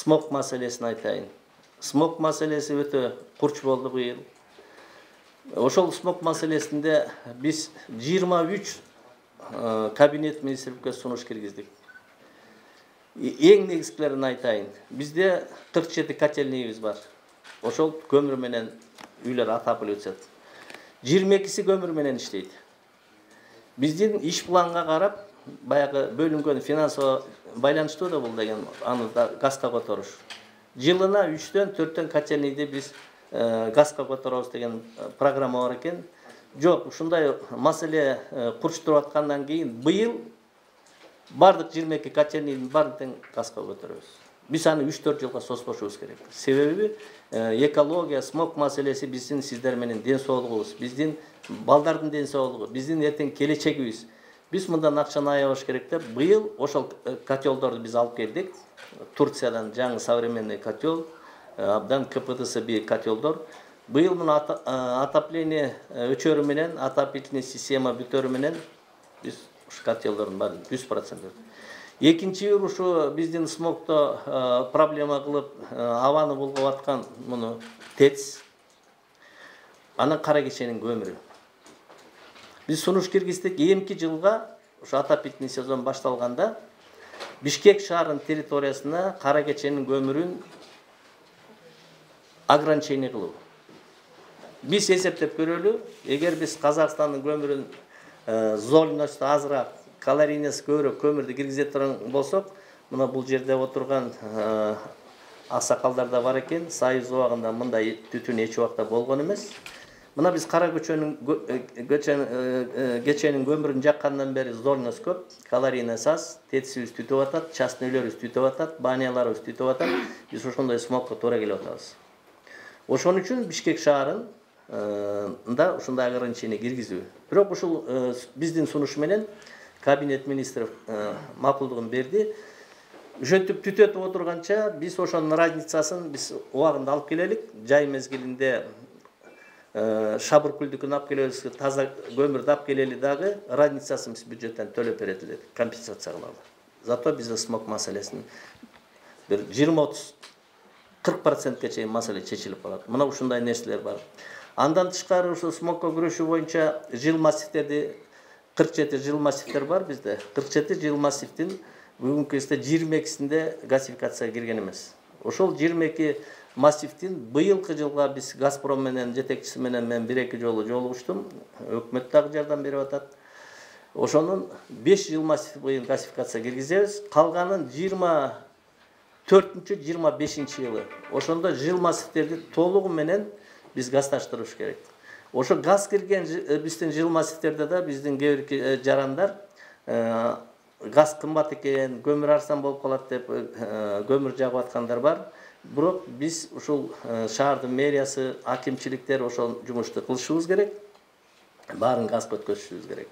смог маселесин айтайын. Смог маселеси өтө курч болду быйыл. Ошол смог маселесинде биз 23 кабинет министрликке сунуш киргиздик. Эң негизгилерин айтайын. Бизде 47 котельныйыбыз бар. Ошол көмүр менен үйлөр атапылып өтөт. 22си көмүр менен иштейт. Биздин иш планга карап, баягы бөлүнгөн финансылык байланыштуу да бул деген, аны газга которуш. Жылына 3-төн 4төн котельныйды биз газга которобуз деген программа бар экен. Жок, ушундай маселе курчтуруп аткандан кийин быйыл бардык 22 котельныйдын баарын газга көтөрөбүз. Биз аны 3-4 жылга созбошубуз керек. Себеби экология, смог маселеси биздин сиздер менен ден соолугубуз, биздин балдардын ден соолугу, биздин эртең келечегибиз. Биз мындан акчаны аябаш керек деп, быйыл ошол котелдорду биз алып келдик. Турциядан жаңы современный котел, абдан КПДС-би котелдор. Быйыл мына отопление өчөрү менен, отопительный система бүтөрү менен биз ушу котелдордун баарын 100%. Экинчи ушу биздин смогто проблема кылып абаны булгап аткан муну ТЭЦ, анан кара кеченин көмүрү. Биз сунуш киргиздик, эмки жылга ушу отопительный сезон башталганда Бишкек шаарынын территориясына кара кеченин көмүрүн ограничение кылуу. Биз эсептеп көрөлү, эгер биз Казакстандын көмүрүн зольносту азыраак, калорийнеси көбүрөөк көмүрдү киргизе турган болсок, мына бул жерде отурган аксакалдар да бар экен, Союз убагында мындай түтүн эч убакта болгон эмес. Мына биз кара кеченин көмүрүн жаккандан бери зольность көп, калорийнеси аз, ТЭЦибиз түтүп атат, частный үйлөрүбүз түтүп атат, банияларыбыз түтүп атат. Биз ошондой смогко туура келип атабыз. Ошон үчүн Бишкек шаарында ушундай ограничение киргизүү. Бирок ушул биздин сунуш менен кабинет министров макулдугун берди. Ошентип түтөтүп отурганча биз ошонун разницасын биз убагында алып келелик. Жай мезгилинде Шабыркүлдүкүн алып келебиз, таза көмүрдү алып келели дагы, разницасын биз бюджеттен төлөп берет, компенсация кылалы. Зато бизде смог маселесин бир 20-30-40%ке чейин маселе чечилип калат. Мына ушундай нерселер бар. Андан тышкары ушу смогко күрөшүү боюнча жыл массивтерди 47 жыл массивтер бар бизде. 47 жыл массивтин бүгүнкү кезде 22синде газификацияга кирген эмес. Ошол 22 массивтин быйылкы жылга биз Газпром менен жетекчиси менен мен 1-2 жолу жолугуштум. Өкмөт дагы жардам берип атат. Ошонун 5 жыл массив быйыл газификацияга киргизебиз. Калганын 24-25 жылы. Ошондо жыл массивтерди толугу менен биз газдаштырыш керек. Ошо газ кирген биздин жыл массивтерде да биздин кээ бир жарандар газ кымбат экен, көмүр арзан болуп калат деп көмүр жагып аткандар бар. Бирок биз ушул шаардын мэриясы, акимчиликтер ошол жумушту кылышыбыз керек. Баарын газга өткөзүшүбүз керек.